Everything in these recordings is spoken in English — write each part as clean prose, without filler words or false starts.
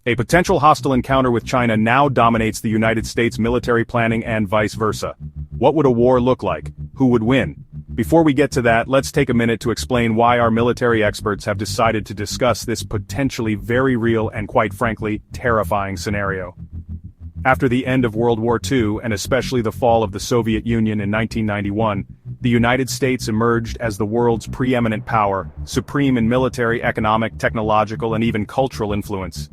A potential hostile encounter with China now dominates the United States military planning and vice versa. What would a war look like? Who would win? Before we get to that, let's take a minute to explain why our military experts have decided to discuss this potentially very real and quite frankly, terrifying scenario. After the end of World War II and especially the fall of the Soviet Union in 1991, the United States emerged as the world's preeminent power, supreme in military, economic, technological, and even cultural influence.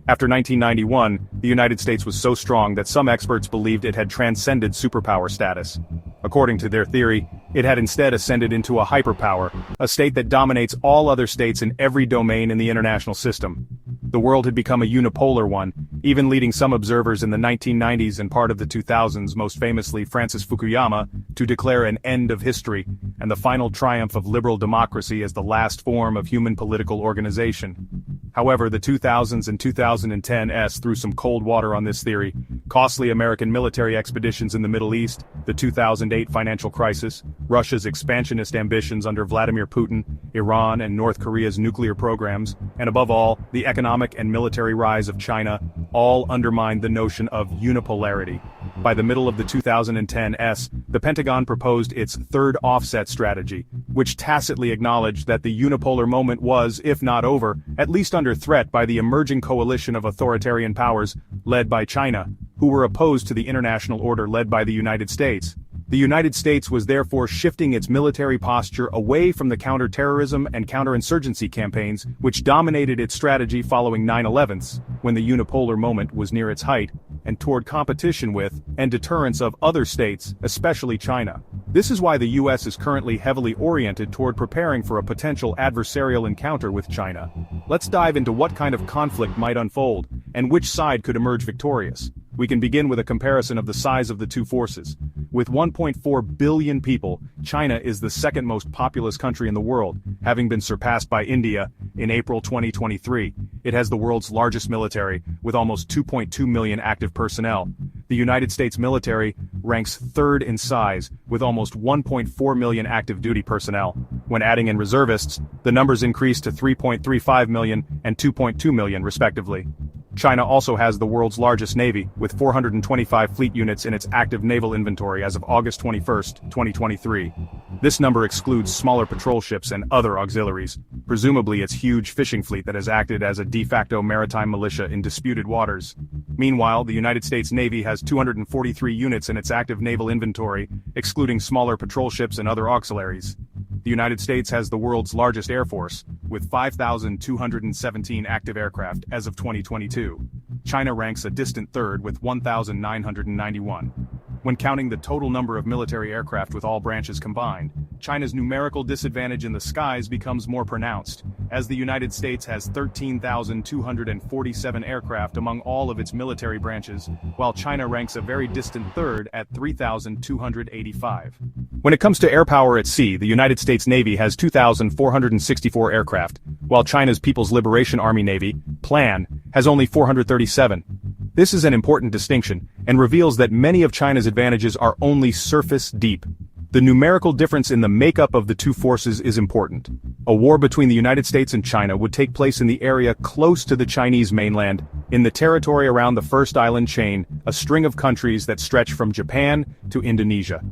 After 1991, the United States was so strong that some experts believed it had transcended superpower status. According to their theory, it had instead ascended into a hyperpower, a state that dominates all other states in every domain in the international system. The world had become a unipolar one, even leading some observers in the 1990s and part of the 2000s, most famously Francis Fukuyama, to declare an end of history and the final triumph of liberal democracy as the last form of human political organization. However, the 2000s and 2010s threw some cold water on this theory. Costly American military expeditions in the Middle East, the 2008 financial crisis, Russia's expansionist ambitions under Vladimir Putin, Iran and North Korea's nuclear programs, and above all, the economic and military rise of China, all undermined the notion of unipolarity. By the middle of the 2010s, the Pentagon proposed its third offset strategy, which tacitly acknowledged that the unipolar moment was, if not over, at least under threat by the emerging coalition of authoritarian powers, led by China, who were opposed to the international order led by the United States. The United States was therefore shifting its military posture away from the counterterrorism and counterinsurgency campaigns, which dominated its strategy following 9/11s, when the unipolar moment was near its height, and toward competition with, and deterrence of other states, especially China. This is why the US is currently heavily oriented toward preparing for a potential adversarial encounter with China. Let's dive into what kind of conflict might unfold, and which side could emerge victorious. We can begin with a comparison of the size of the two forces. With 1.4 billion people, China is the second most populous country in the world, having been surpassed by India in April 2023. It has the world's largest military, with almost 2.2 million active personnel. The United States military ranks third in size, with almost 1.4 million active duty personnel. When adding in reservists, the numbers increase to 3.35 million and 2.2 million respectively. China also has the world's largest navy, with 425 fleet units in its active naval inventory as of August 21, 2023. This number excludes smaller patrol ships and other auxiliaries, presumably its huge fishing fleet that has acted as a de facto maritime militia in disputed waters. Meanwhile, the United States Navy has 243 units in its active naval inventory, excluding smaller patrol ships and other auxiliaries. The United States has the world's largest air force, with 5,217 active aircraft as of 2022. China ranks a distant third with 1,991. When counting the total number of military aircraft with all branches combined, China's numerical disadvantage in the skies becomes more pronounced, as the United States has 13,247 aircraft among all of its military branches, while China ranks a very distant third at 3,285. When it comes to air power at sea, the United States Navy has 2,464 aircraft, while China's People's Liberation Army Navy, PLAN, has only 437. This is an important distinction, and reveals that many of China's advantages are only surface deep. The numerical difference in the makeup of the two forces is important. A war between the United States and China would take place in the area close to the Chinese mainland, in the territory around the First Island chain, a string of countries that stretch from Japan to Indonesia.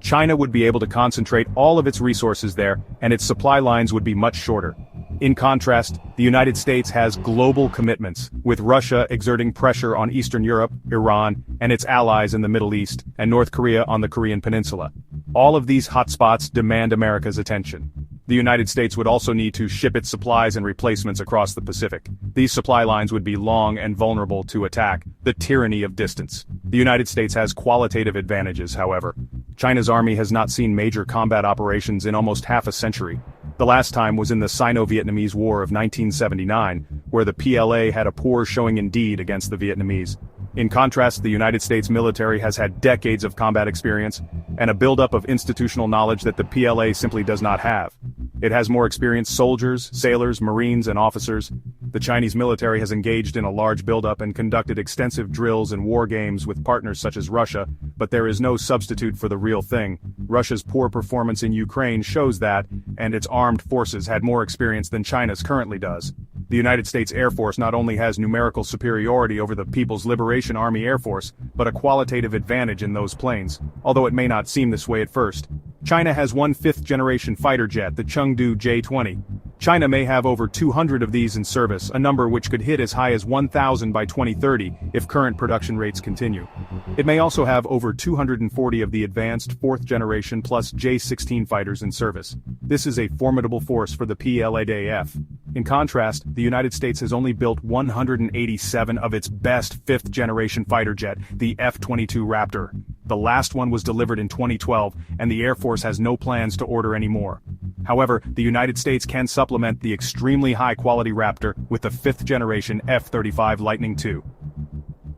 China would be able to concentrate all of its resources there, and its supply lines would be much shorter. In contrast, the United States has global commitments, with Russia exerting pressure on Eastern Europe, Iran, and its allies in the Middle East, and North Korea on the Korean Peninsula. All of these hotspots demand America's attention. The United States would also need to ship its supplies and replacements across the Pacific. These supply lines would be long and vulnerable to attack, the tyranny of distance. The United States has qualitative advantages, however. China's army has not seen major combat operations in almost half a century. The last time was in the Sino-Vietnamese War of 1979, where the PLA had a poor showing indeed against the Vietnamese. In contrast, the United States military has had decades of combat experience, and a buildup of institutional knowledge that the PLA simply does not have. It has more experienced soldiers, sailors, marines, and officers. The Chinese military has engaged in a large buildup and conducted extensive drills and war games with partners such as Russia, but there is no substitute for the real thing. Russia's poor performance in Ukraine shows that, and its armed forces had more experience than China's currently does. The United States Air Force not only has numerical superiority over the People's Liberation Army Air Force, but a qualitative advantage in those planes, although it may not seem this way at first. China has one fifth-generation fighter jet, the Chengdu J-20. China may have over 200 of these in service, a number which could hit as high as 1,000 by 2030 if current production rates continue. It may also have over 240 of the advanced fourth-generation plus J-16 fighters in service. This is a formidable force for the PLADF. In contrast, the United States has only built 187 of its best fifth-generation fighter jet, the F-22 Raptor. The last one was delivered in 2012, and the Air Force has no plans to order any more. However, the United States can supplement the extremely high-quality Raptor with the fifth-generation F-35 Lightning II.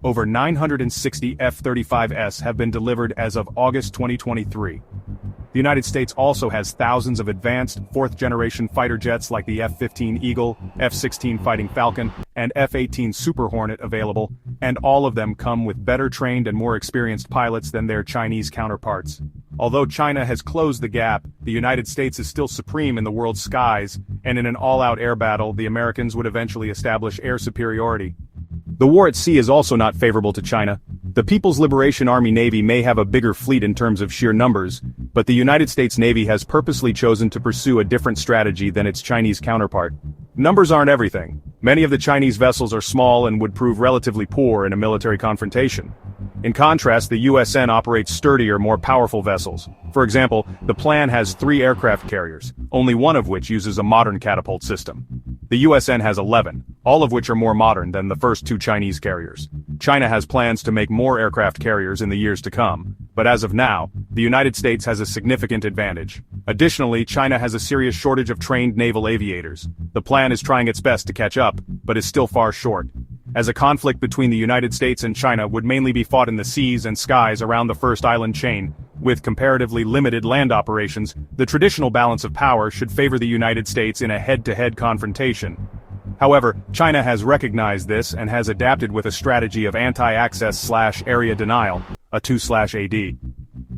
Over 960 F-35s have been delivered as of August 2023. The United States also has thousands of advanced fourth-generation fighter jets like the F-15 Eagle, F-16 Fighting Falcon, and F-18 Super Hornet available, and all of them come with better trained and more experienced pilots than their Chinese counterparts. Although China has closed the gap, the United States is still supreme in the world's skies, and in an all-out air battle, the Americans would eventually establish air superiority. The war at sea is also not favorable to China. The People's Liberation Army Navy may have a bigger fleet in terms of sheer numbers, but the United States Navy has purposely chosen to pursue a different strategy than its Chinese counterpart. Numbers aren't everything. Many of the Chinese vessels are small and would prove relatively poor in a military confrontation. In contrast, the USN operates sturdier, more powerful vessels. For example, the plan has 3 aircraft carriers, only one of which uses a modern catapult system. The USN has 11, all of which are more modern than the first 2 Chinese carriers. China has plans to make more aircraft carriers in the years to come, but as of now, the United States has a significant advantage. Additionally, China has a serious shortage of trained naval aviators. The plan is trying its best to catch up, but is still far short. As a conflict between the United States and China would mainly be fought in the seas and skies around the first island chain, with comparatively limited land operations, the traditional balance of power should favor the United States in a head-to-head confrontation. However, China has recognized this and has adapted with a strategy of anti-access/area denial, a 2/AD.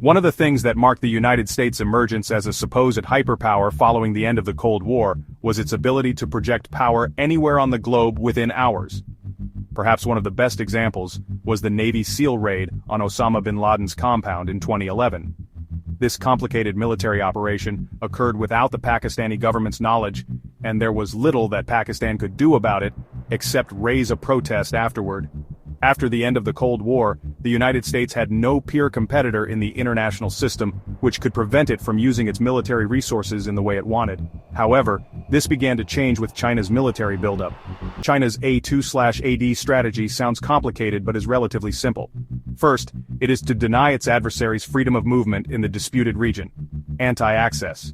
One of the things that marked the United States' emergence as a supposed hyperpower following the end of the Cold War was its ability to project power anywhere on the globe within hours. Perhaps one of the best examples was the Navy SEAL raid on Osama bin Laden's compound in 2011. This complicated military operation occurred without the Pakistani government's knowledge, and there was little that Pakistan could do about it, except raise a protest afterward. After the end of the Cold War, the United States had no peer competitor in the international system, which could prevent it from using its military resources in the way it wanted. However, this began to change with China's military buildup. China's A2/AD strategy sounds complicated but is relatively simple. First, it is to deny its adversaries freedom of movement in the disputed region. Anti-access.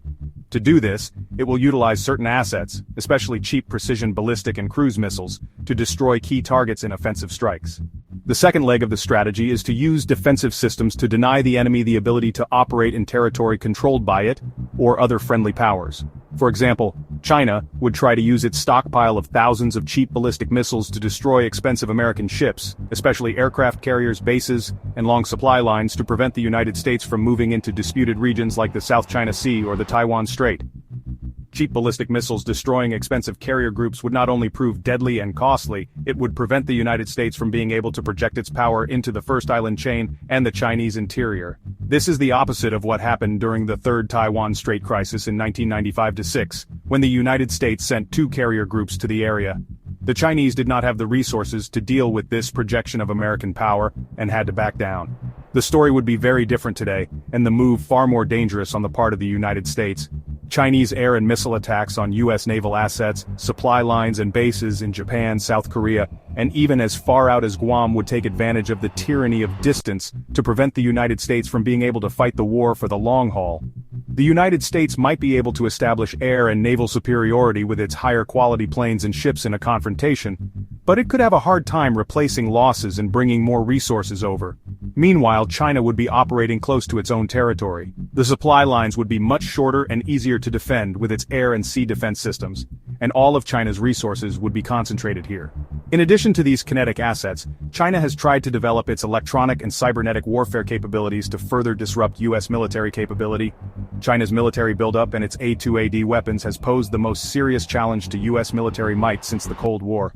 To do this, it will utilize certain assets, especially cheap precision ballistic and cruise missiles, to destroy key targets in offensive strikes. The second leg of the strategy is to use defensive systems to deny the enemy the ability to operate in territory controlled by it, or other friendly powers. For example, China would try to use its stockpile of thousands of cheap ballistic missiles to destroy expensive American ships, especially aircraft carriers, bases, and long supply lines to prevent the United States from moving into disputed regions like the South China Sea or the Taiwan Strait. Cheap ballistic missiles destroying expensive carrier groups would not only prove deadly and costly, it would prevent the United States from being able to project its power into the first island chain and the Chinese interior. This is the opposite of what happened during the Third Taiwan Strait crisis in 1995-6, when the United States sent 2 carrier groups to the area. The Chinese did not have the resources to deal with this projection of American power and had to back down. The story would be very different today, and the move far more dangerous on the part of the United States. Chinese air and missile attacks on U.S. naval assets, supply lines and bases in Japan, South Korea, and even as far out as Guam would take advantage of the tyranny of distance to prevent the United States from being able to fight the war for the long haul. The United States might be able to establish air and naval superiority with its higher quality planes and ships in a confrontation, but it could have a hard time replacing losses and bringing more resources over. Meanwhile, China would be operating close to its own territory. The supply lines would be much shorter and easier to defend with its air and sea defense systems. and all of China's resources would be concentrated here. In addition to these kinetic assets, China has tried to develop its electronic and cybernetic warfare capabilities to further disrupt U.S. military capability. China's military buildup and its A2AD weapons has posed the most serious challenge to U.S. military might since the Cold War.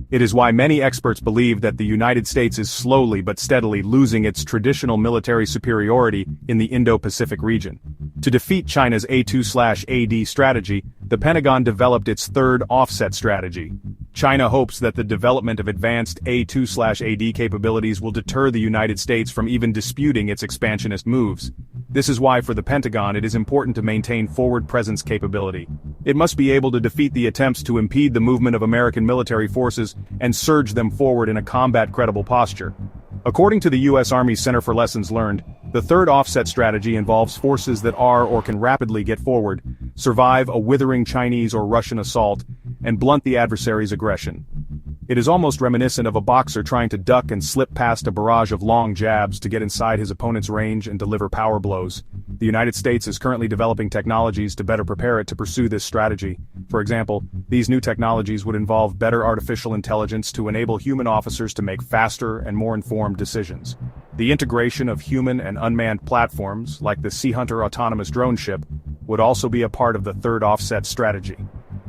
It is why many experts believe that the United States is slowly but steadily losing its traditional military superiority in the Indo-Pacific region. To defeat China's A2/AD strategy, the Pentagon developed its third offset strategy. China hopes that the development of advanced A2/AD capabilities will deter the United States from even disputing its expansionist moves. This is why for the Pentagon it is important to maintain forward presence capability. It must be able to defeat the attempts to impede the movement of American military forces and surge them forward in a combat-credible posture. According to the U.S. Army's Center for Lessons Learned, the third offset strategy involves forces that are or can rapidly get forward, survive a withering Chinese or Russian assault, and blunt the adversary's aggression. It is almost reminiscent of a boxer trying to duck and slip past a barrage of long jabs to get inside his opponent's range and deliver power blows. The United States is currently developing technologies to better prepare it to pursue this strategy. For example, these new technologies would involve better artificial intelligence to enable human officers to make faster and more informed decisions. The integration of human and unmanned platforms, like the Sea Hunter autonomous drone ship, would also be a part of the third offset strategy.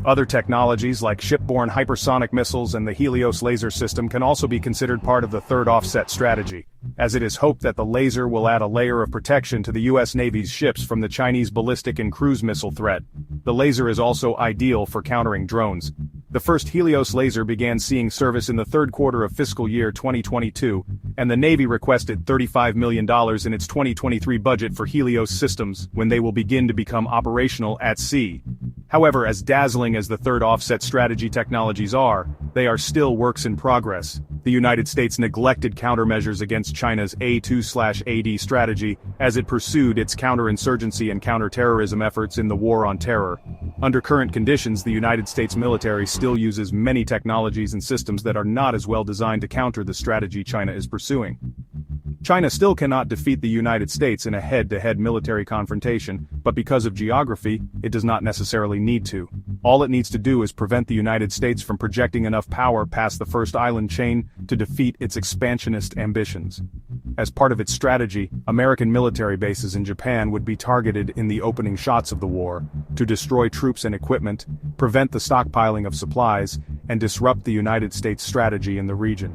Other technologies like shipborne hypersonic missiles and the Helios laser system can also be considered part of the third offset strategy, as it is hoped that the laser will add a layer of protection to the U.S. Navy's ships from the Chinese ballistic and cruise missile threat. The laser is also ideal for countering drones. The first Helios laser began seeing service in the third quarter of fiscal year 2022, and the Navy requested $35 million in its 2023 budget for Helios systems when they will begin to become operational at sea. However, as dazzling as the third offset strategy technologies are, they are still works in progress. The United States neglected countermeasures against China's A2/AD strategy as it pursued its counterinsurgency and counterterrorism efforts in the War on Terror. Under current conditions, the United States military still uses many technologies and systems that are not as well designed to counter the strategy China is pursuing. China still cannot defeat the United States in a head-to-head military confrontation, but because of geography, it does not necessarily need to. All it needs to do is prevent the United States from projecting enough power past the first island chain to defeat its expansionist ambitions. As part of its strategy, American military bases in Japan would be targeted in the opening shots of the war, to destroy troops and equipment, prevent the stockpiling of supplies, and disrupt the United States strategy in the region.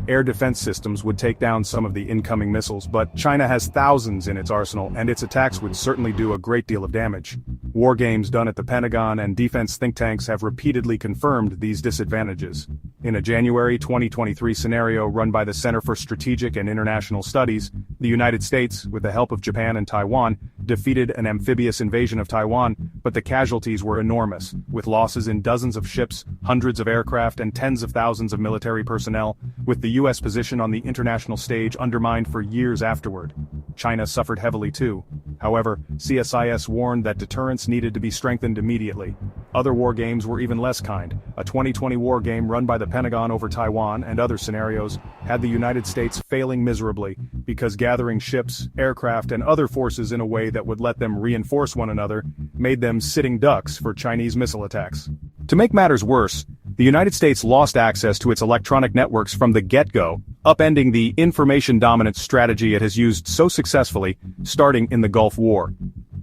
Air defense systems would take down some of the incoming missiles, but China has thousands in its arsenal, and its attacks would certainly do a great deal of damage. War games done at the Pentagon and defense think tanks have repeatedly confirmed these disadvantages. In a January 2023 scenario run by the Center for Strategic and International Studies, the United States, with the help of Japan and Taiwan, defeated an amphibious invasion of Taiwan, but the casualties were enormous, with losses in dozens of ships, hundreds of aircraft, and tens of thousands of military personnel, with the U.S. position on the international stage undermined for years afterward. China suffered heavily too. However, CSIS warned that deterrence needed to be strengthened immediately. Other war games were even less kind. A 2020 war game run by the Pentagon over Taiwan and other scenarios had the United States failing miserably because gathering ships, aircraft, and other forces in a way that would let them reinforce one another made them sitting ducks for Chinese missile attacks. To make matters worse, the United States lost access to its electronic networks from the get-go, upending the information dominance strategy it has used so successfully, starting in the Gulf War.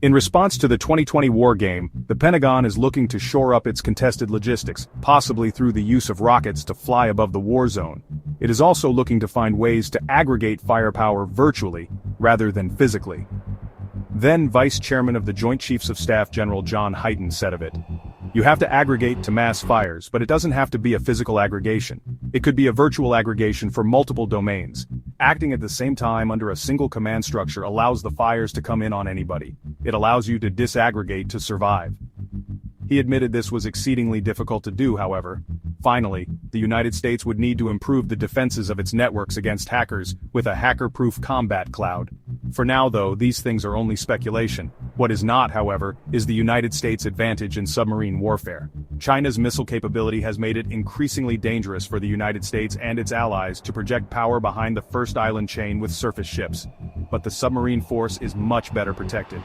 In response to the 2020 war game, the Pentagon is looking to shore up its contested logistics, possibly through the use of rockets to fly above the war zone. It is also looking to find ways to aggregate firepower virtually, rather than physically. Then Vice Chairman of the Joint Chiefs of Staff General John Hyten said of it, "You have to aggregate to mass fires, but it doesn't have to be a physical aggregation. It could be a virtual aggregation for multiple domains. Acting at the same time under a single command structure allows the fires to come in on anybody. It allows you to disaggregate to survive." He admitted this was exceedingly difficult to do, however. Finally, the United States would need to improve the defenses of its networks against hackers with a hacker-proof combat cloud. For now, though, these things are only speculation. What is not, however, is the United States' advantage in submarine warfare. China's missile capability has made it increasingly dangerous for the United States and its allies to project power behind the first island chain with surface ships. But the submarine force is much better protected.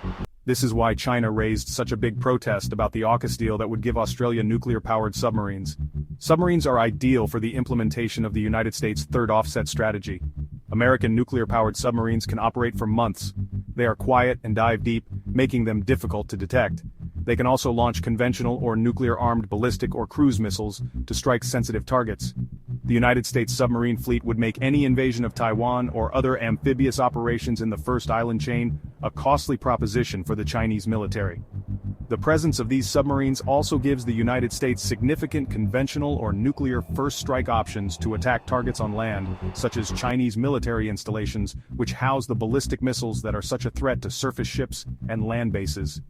This is why China raised such a big protest about the AUKUS deal that would give Australia nuclear-powered submarines. Submarines are ideal for the implementation of the United States' third offset strategy. American nuclear-powered submarines can operate for months. They are quiet and dive deep, making them difficult to detect. They can also launch conventional or nuclear-armed ballistic or cruise missiles to strike sensitive targets. The United States submarine fleet would make any invasion of Taiwan or other amphibious operations in the first island chain a costly proposition for the Chinese military. The presence of these submarines also gives the United States significant conventional or nuclear first strike options to attack targets on land, such as Chinese military installations, which house the ballistic missiles that are such a threat to surface ships and land bases.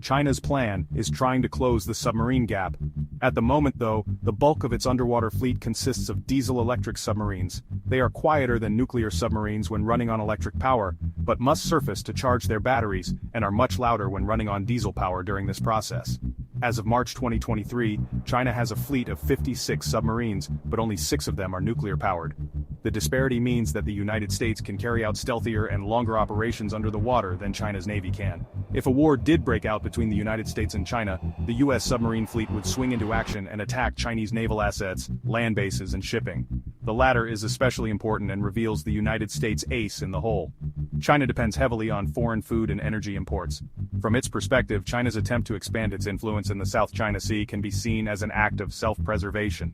China's plan is trying to close the submarine gap. At the moment though, the bulk of its underwater fleet consists of diesel-electric submarines. They are quieter than nuclear submarines when running on electric power, but must surface to charge their batteries and are much louder when running on diesel power during this process. As of March 2023, China has a fleet of 56 submarines, but only 6 of them are nuclear-powered. The disparity means that the United States can carry out stealthier and longer operations under the water than China's Navy can. If a war did break out between the United States and China, the U.S. submarine fleet would swing into action and attack Chinese naval assets, land bases, and shipping. The latter is especially important and reveals the United States' ace in the hole. China depends heavily on foreign food and energy imports. From its perspective, China's attempt to expand its influence in the South China Sea can be seen as an act of self-preservation.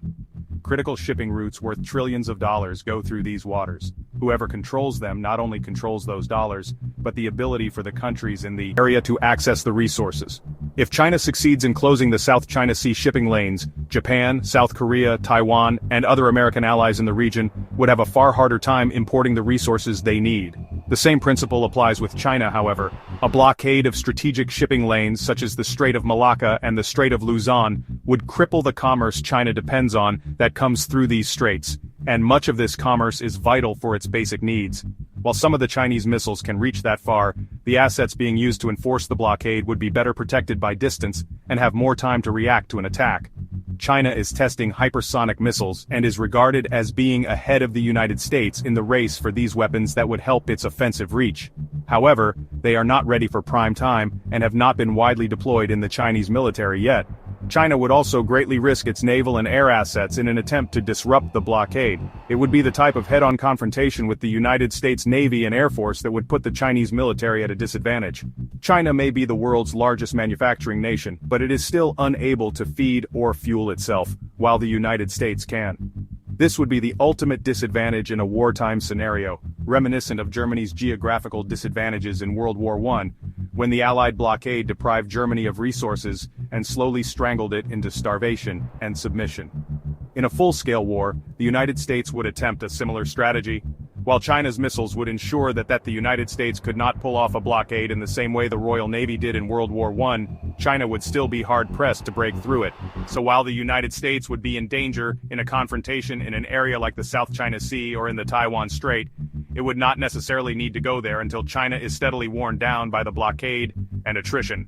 Critical shipping routes worth trillions of dollars go through these waters. Whoever controls them not only controls those dollars, but the ability for the countries in the area to access the resources. If China succeeds in closing the South China Sea shipping lanes, Japan, South Korea, Taiwan, and other American allies in the region would have a far harder time importing the resources they need. The same principle applies with China, however. A blockade of strategic shipping lanes such as the Strait of Malacca and the Strait of Luzon would cripple the commerce China depends on that comes through these straits, and much of this commerce is vital for its basic needs. While some of the Chinese missiles can reach that far, the assets being used to enforce the blockade would be better protected by distance and have more time to react to an attack. China is testing hypersonic missiles and is regarded as being ahead of the United States in the race for these weapons that would help its offensive reach. However, they are not ready for prime time and have not been widely deployed in the Chinese military yet. China would also greatly risk its naval and air assets in an attempt to disrupt the blockade. It would be the type of head-on confrontation with the United States Navy and Air Force that would put the Chinese military at a disadvantage. China may be the world's largest manufacturing nation, but it is still unable to feed or fuel itself, while the United States can. This would be the ultimate disadvantage in a wartime scenario, reminiscent of Germany's geographical disadvantages in World War I, when the Allied blockade deprived Germany of resources and slowly strangled it into starvation and submission. In a full-scale war, the United States would attempt a similar strategy. While China's missiles would ensure that the United States could not pull off a blockade in the same way the Royal Navy did in World War I, China would still be hard-pressed to break through it. So while the United States would be in danger in a confrontation in an area like the South China Sea or in the Taiwan Strait, it would not necessarily need to go there until China is steadily worn down by the blockade and attrition.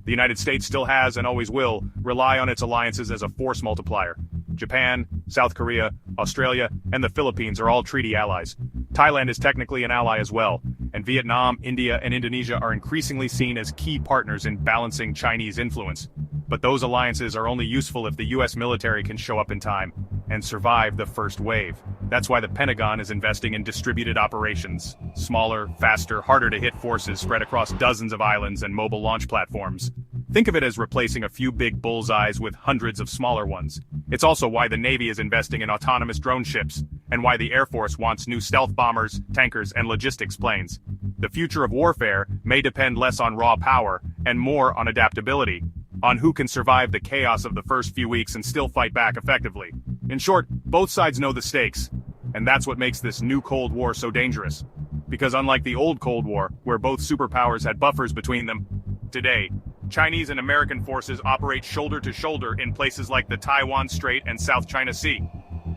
The United States still has and always will rely on its alliances as a force multiplier. Japan, South Korea, Australia, and the Philippines are all treaty allies. Thailand is technically an ally as well, and Vietnam, India, and Indonesia are increasingly seen as key partners in balancing Chinese influence. But those alliances are only useful if the US military can show up in time and survive the first wave. That's why the Pentagon is investing in distributed operations. Smaller, faster, harder to hit forces spread across dozens of islands and mobile launch platforms. Think of it as replacing a few big bullseyes with hundreds of smaller ones. It's also why the Navy is investing in autonomous drone ships, and why the Air Force wants new stealth bombers, tankers, and logistics planes. The future of warfare may depend less on raw power and more on adaptability, on who can survive the chaos of the first few weeks and still fight back effectively. In short, both sides know the stakes, and that's what makes this new Cold War so dangerous. Because unlike the old Cold War, where both superpowers had buffers between them, today, Chinese and American forces operate shoulder to shoulder in places like the Taiwan Strait and South China Sea.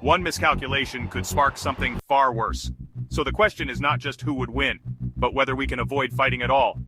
One miscalculation could spark something far worse. So the question is not just who would win, but whether we can avoid fighting at all.